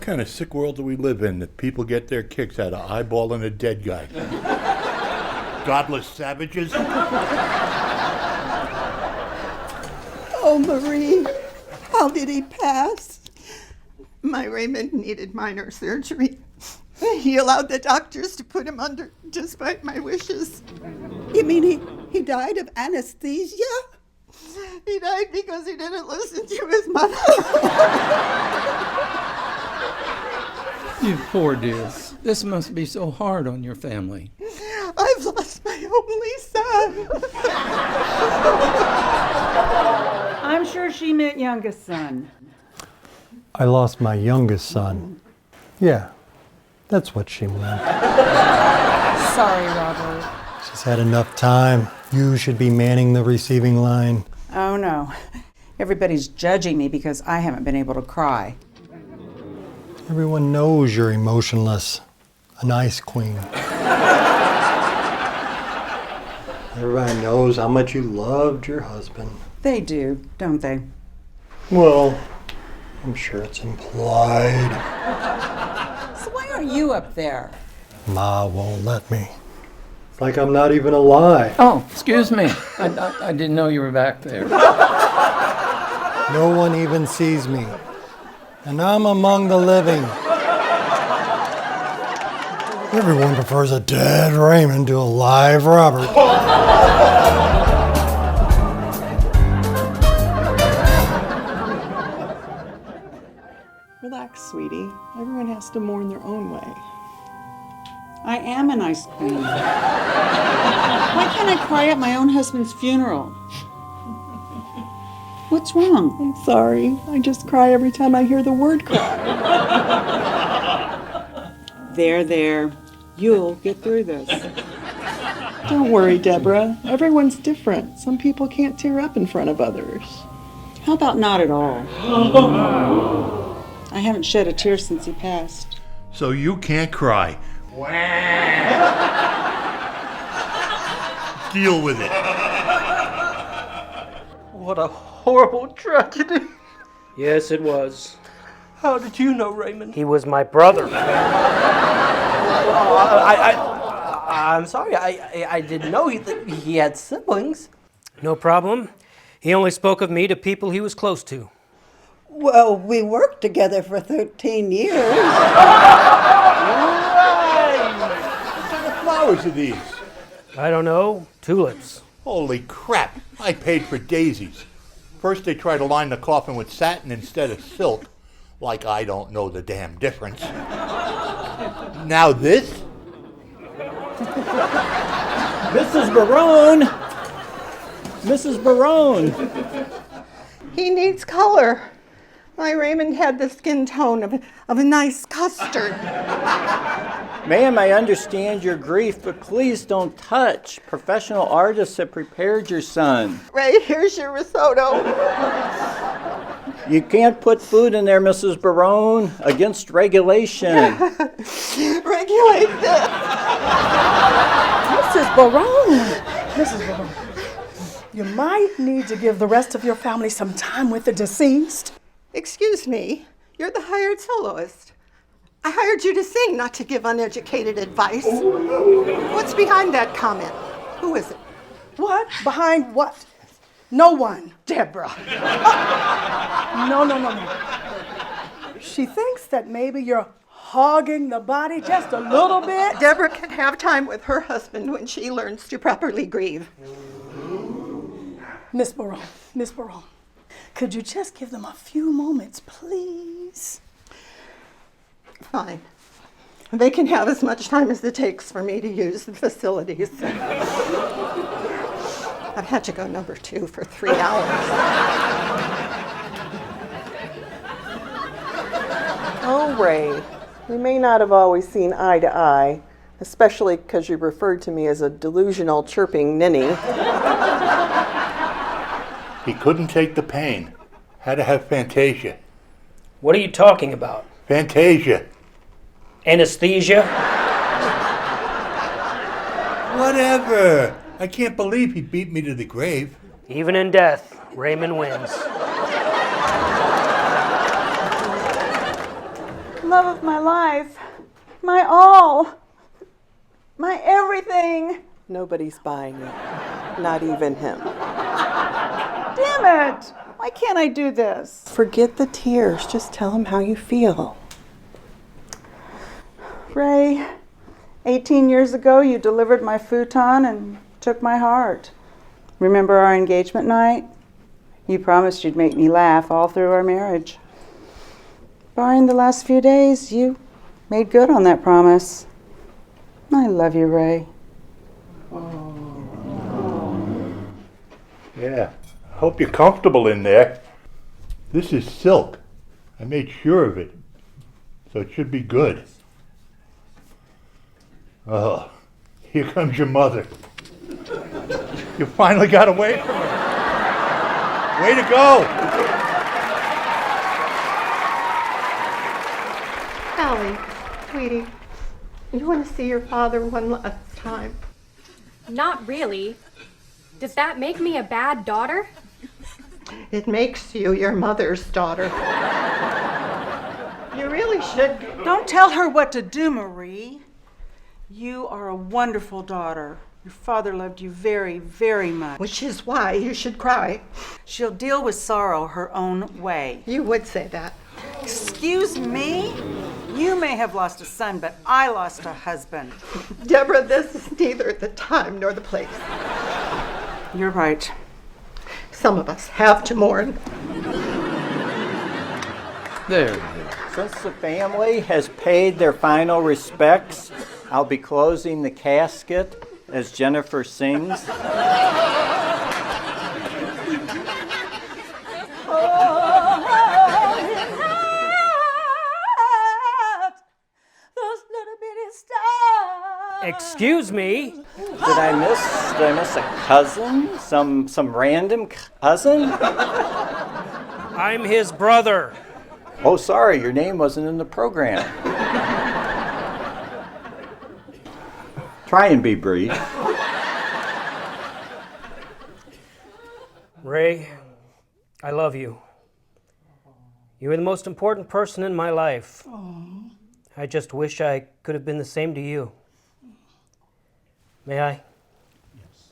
kind of sick world do we live in that people get their kicks out of eyeballing a dead guy? Godless savages? Oh, Marie, how did he pass? My Raymond needed minor surgery. He allowed the doctors to put him under despite my wishes. You mean he died of anesthesia? He died because he didn't listen to his mother. You poor dears. This must be so hard on your family. I've lost my only son. I'm sure she meant youngest son. I lost my youngest son. Yeah, that's what she meant. Sorry, Robert. She's had enough time. You should be manning the receiving line. Oh, no. Everybody's judging me because I haven't been able to cry. Everyone knows you're emotionless. An ice queen. Everybody knows how much you loved your husband. They do, don't they? Well, I'm sure it's implied. So why aren't you up there? Ma won't let me. It's like I'm not even alive. Oh, excuse me. I didn't know you were back there. No one even sees me. And I'm among the living. Everyone prefers a dead Raymond to a live Robert. Relax, sweetie. Everyone has to mourn their own way. I am an ice queen. Why can't I cry at my own husband's funeral? What's wrong? I'm sorry. I just cry every time I hear the word cry. There. You'll get through this. Don't worry, Deborah. Everyone's different. Some people can't tear up in front of others. How about not at all? I haven't shed a tear since he passed. So you can't cry. Deal with it. What a horrible tragedy. Yes, it was. How did you know, Raymond? He was my brother. I'm sorry, I didn't know he had siblings. No problem. He only spoke of me to people he was close to. Well, we worked together for 13 years. What kind of flowers are these? I don't know. Tulips. Holy crap. I paid for daisies. First they try to line the coffin with satin instead of silk. Like I don't know the damn difference. Now this? Mrs. Barone! Mrs. Barone! He needs color. My Raymond had the skin tone of a nice custard. Ma'am, I understand your grief, but please don't touch. Professional artists have prepared your son. Ray, here's your risotto. You can't put food in there, Mrs. Barone, against regulation. Regulate this. Mrs. Barone! Mrs. Barone, you might need to give the rest of your family some time with the deceased. Excuse me, you're the hired soloist. I hired you to sing, not to give uneducated advice. What's behind that comment? Who is it? What? Behind what? No one, Deborah. No. She thinks that maybe you're hogging the body just a little bit. Deborah can have time with her husband when she learns to properly grieve. Miss Barone, could you just give them a few moments, please? Fine. They can have as much time as it takes for me to use the facilities. I've had to go number 2 for 3 hours. Oh, Ray, we may not have always seen eye to eye, especially because you referred to me as a delusional chirping ninny. He couldn't take the pain. Had to have Fantasia. What are you talking about? Fantasia. Anesthesia? Whatever. I can't believe he beat me to the grave. Even in death, Raymond wins. Love of my life. My all. My everything. Nobody's buying it. Not even him. Damn it! Why can't I do this? Forget the tears. Just tell him how you feel. Ray, 18 years ago, you delivered my futon and took my heart. Remember our engagement night? You promised you'd make me laugh all through our marriage. Barring the last few days, you made good on that promise. I love you, Ray. Yeah, I hope you're comfortable in there. This is silk. I made sure of it, so it should be good. Oh, here comes your mother. You finally got away from her. Way to go! Allie, sweetie, you want to see your father one last time? Not really. Does that make me a bad daughter? It makes you your mother's daughter. You really should. Don't tell her what to do, Marie. You are a wonderful daughter. Your father loved you very, very much. Which is why you should cry. She'll deal with sorrow her own way. You would say that. Excuse me? You may have lost a son, but I lost a husband. Deborah, this is neither the time nor the place. You're right. Some of us have to mourn. There. Since the family has paid their final respects, I'll be closing the casket as Jennifer sings. Excuse me? Did I miss a cousin? Some random cousin? I'm his brother. Oh, sorry, your name wasn't in the program. Try and be brief. Ray, I love you. You were the most important person in my life. Aww. I just wish I could have been the same to you. May I? Yes.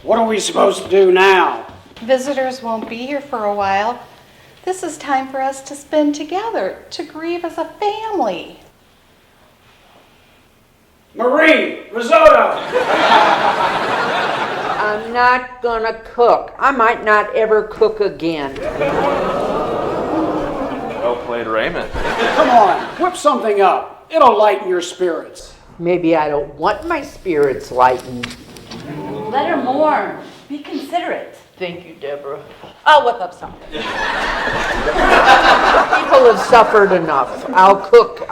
What are we supposed to do now? Visitors won't be here for a while. This is time for us to spend together, to grieve as a family. Marie, risotto! I'm not gonna cook. I might not ever cook again. Well played, Raymond. Come on, whip something up. It'll lighten your spirits. Maybe I don't want my spirits lightened. Let her mourn. Be considerate. Thank you, Deborah. I'll whip up something. People have suffered enough. I'll cook.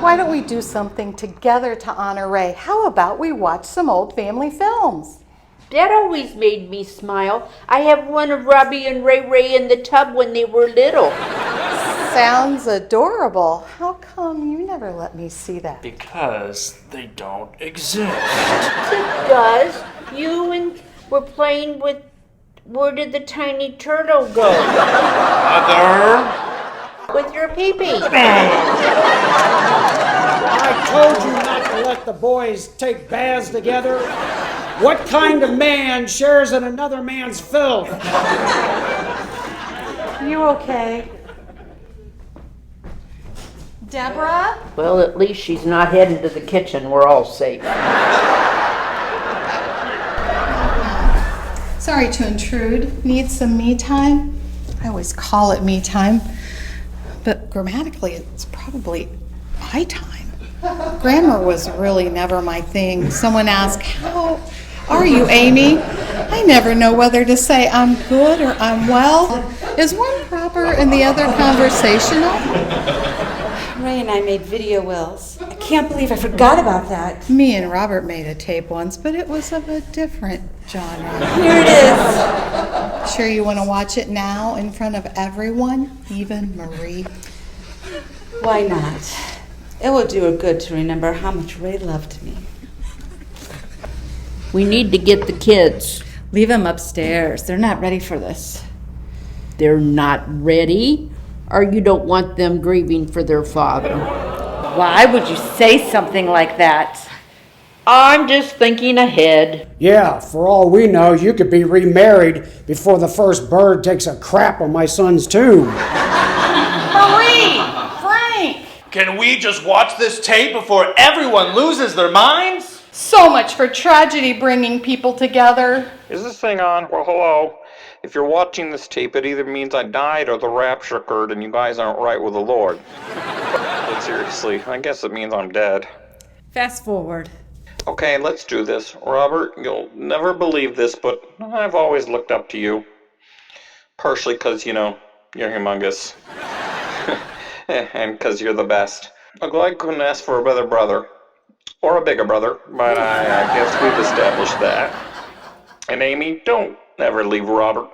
Why don't we do something together to honor Ray? How about we watch some old family films? That always made me smile. I have one of Robbie and Ray in the tub when they were little. Sounds adorable. How come you never let me see that? Because they don't exist. It does. You and were playing with, where did the tiny turtle go? Mother? With your pee-pee. I told you not to let the boys take baths together. What kind of man shares in another man's filth? You okay? Deborah? Well, at least she's not heading to the kitchen. We're all safe. Sorry to intrude. Need some me time? I always call it me time, but grammatically it's probably I time. Grammar was really never my thing. Someone asked, "How are you, Amy?" I never know whether to say I'm good or I'm well. Is one proper and the other conversational? Ray and I made video wills. I can't believe I forgot about that. Me and Robert made a tape once, but it was of a different genre. Here it is. Sure you want to watch it now in front of everyone, even Marie? Why not? It will do her good to remember how much Ray loved me. We need to get the kids. Leave them upstairs. They're not ready for this. They're not ready, or you don't want them grieving for their father. Why would you say something like that? I'm just thinking ahead. Yeah, for all we know, you could be remarried before the first bird takes a crap on my son's tomb. Marie! Frank! Can we just watch this tape before everyone loses their minds? So much for tragedy bringing people together. Is this thing on? Well, hello. If you're watching this tape, it either means I died or the rapture occurred and you guys aren't right with the Lord. But seriously, I guess it means I'm dead. Fast forward. Okay, let's do this. Robert, you'll never believe this, but I've always looked up to you. Partially because, you're humongous. And because you're the best. I'm glad I couldn't ask for a better brother. Or a bigger brother, but I guess we've established that. And Amy, don't ever leave Robert.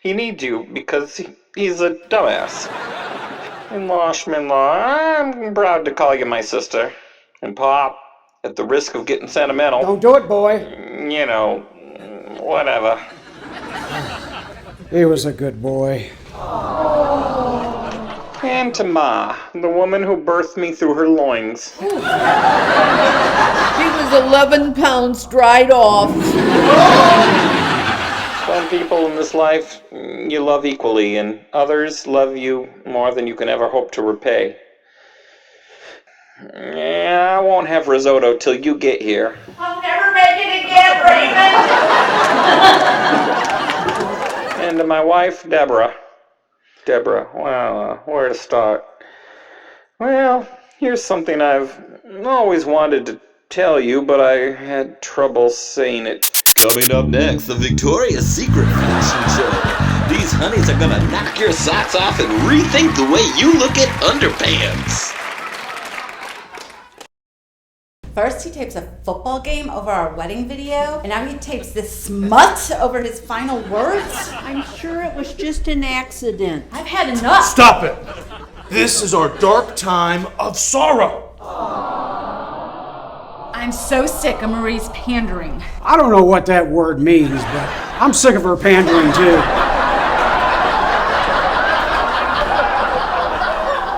He needs you because he's a dumbass. In-law, schmin-law, I'm proud to call you my sister. And Pop, at the risk of getting sentimental... Don't do it, boy. Whatever. He was a good boy. And to Ma, the woman who birthed me through her loins. He was 11 pounds dried off. Some people in this life you love equally, and others love you more than you can ever hope to repay. Yeah, I won't have risotto till you get here. I'll never make it again, Raymond! And to my wife, Deborah. Well, where to start? Well, here's something I've always wanted to tell you, but I had trouble saying it. Coming up next, the Victoria's Secret fashion show. These honeys are gonna knock your socks off and rethink the way you look at underpants. First, he tapes a football game over our wedding video, and now he tapes this smut over his final words. I'm sure it was just an accident. I've had enough. Stop it! This is our dark time of sorrow. I'm so sick of Marie's pandering. I don't know what that word means, but I'm sick of her pandering too.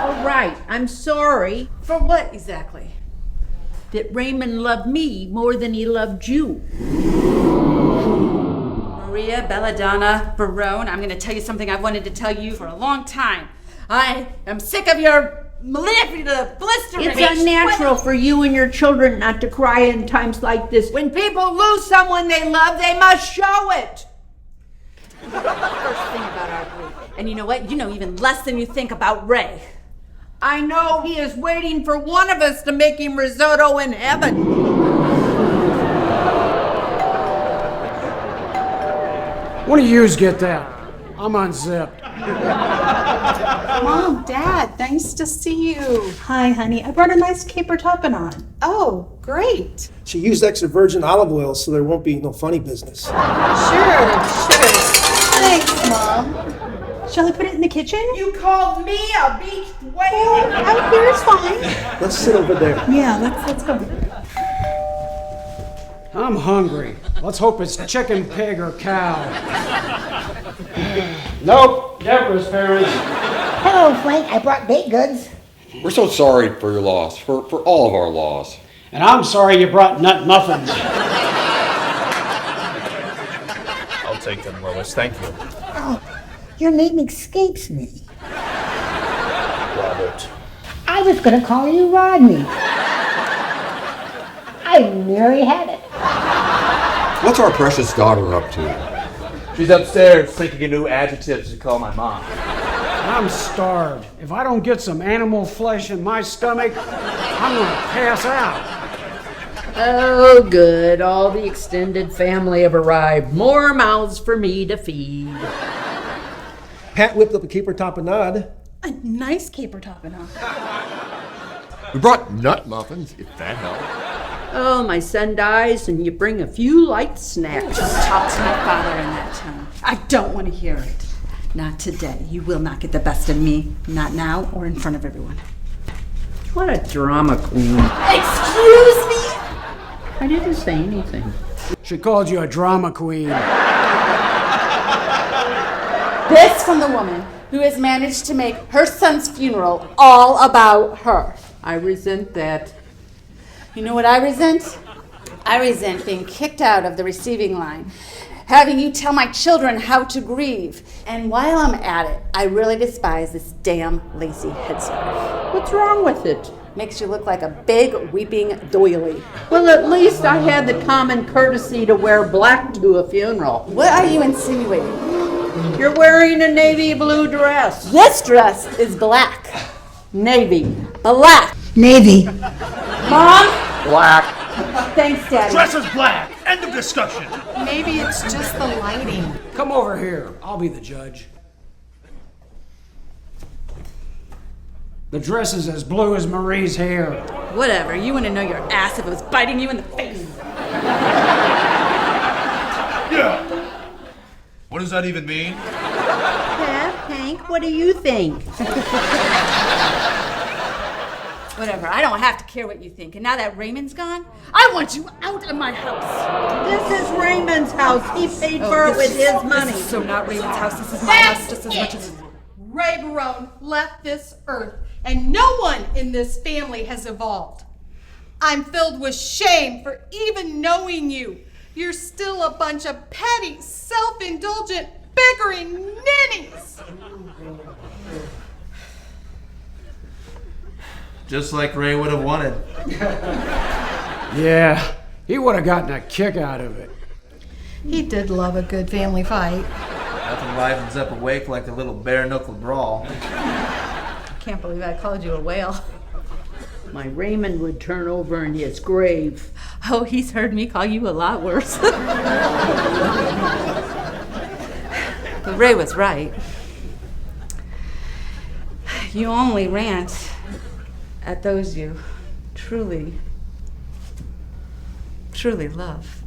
All right, I'm sorry. For what exactly? That Raymond loved me more than he loved you. Maria Belladonna Barone, I'm going to tell you something I've wanted to tell you for a long time. I am sick of your manipulative, blistering... It's unnatural for you and your children not to cry in times like this. When people lose someone they love, they must show it. First thing about our group. And you know what? You know even less than you think about Ray. I know he is waiting for one of us to make him risotto in heaven. One of yous get that. I'm unzipped. Mom, Dad, nice to see you. Hi, honey. I brought a nice caper topping on. Oh, great. She used extra virgin olive oil so there won't be no funny business. Sure. Thanks, Mom. Shall I put it in the kitchen? You called me a beached whale. Oh, out here is fine. Let's sit over there. Yeah, let's go. I'm hungry. Let's hope it's chicken, pig, or cow. Nope, Deborah's parents. Hello, Frank. I brought baked goods. We're so sorry for your loss, for all of our loss. And I'm sorry you brought nut muffins. I'll take them, Lois. Thank you. Oh, your name escapes me. Robert. I was going to call you Rodney. I nearly had it. What's our precious daughter up to? She's upstairs thinking of new adjectives to call my mom. I'm starved. If I don't get some animal flesh in my stomach, I'm going to pass out. Oh, good. All the extended family have arrived. More mouths for me to feed. Pat whipped up a keeper tapenade. A nice caper topping on. We brought nut muffins, if that helps. Oh, my son dies and you bring a few light snacks. Just talk to my father in that tone. I don't want to hear it. Not today. You will not get the best of me. Not now or in front of everyone. What a drama queen. Excuse me? I didn't say anything. She called you a drama queen. This from the woman who has managed to make her son's funeral all about her. I resent that. You know what I resent? I resent being kicked out of the receiving line, having you tell my children how to grieve. And while I'm at it, I really despise this damn lacy headscarf. What's wrong with it? Makes you look like a big weeping doily. Well, at least I had the common courtesy to wear black to a funeral. What are you insinuating? You're wearing a navy blue dress. This dress is black. Navy. Black. Navy. Mom? Black. Thanks, Daddy. Dress is black. End of discussion. Maybe it's just the lighting. Come over here. I'll be the judge. The dress is as blue as Marie's hair. Whatever. You wouldn't know your ass if it was biting you in the face. Yeah. What does that even mean? Hank, what do you think? Whatever. I don't have to care what you think. And now that Raymond's gone, I want you out of my house. This is Raymond's house. He paid for it with his money. This is so not Raymond's house. This is my house just as much as... Ray Barone left this earth, and no one in this family has evolved. I'm filled with shame for even knowing you. You're still a bunch of petty, self-indulgent, bickering ninnies. Just like Ray would have wanted. Yeah, he would have gotten a kick out of it. He did love a good family fight. Nothing livens up a wake like a little bare-knuckle brawl. Can't believe I called you a whale. My Raymond would turn over in his grave. Oh, he's heard me call you a lot worse. But Ray was right. You only rant at those you truly, truly love.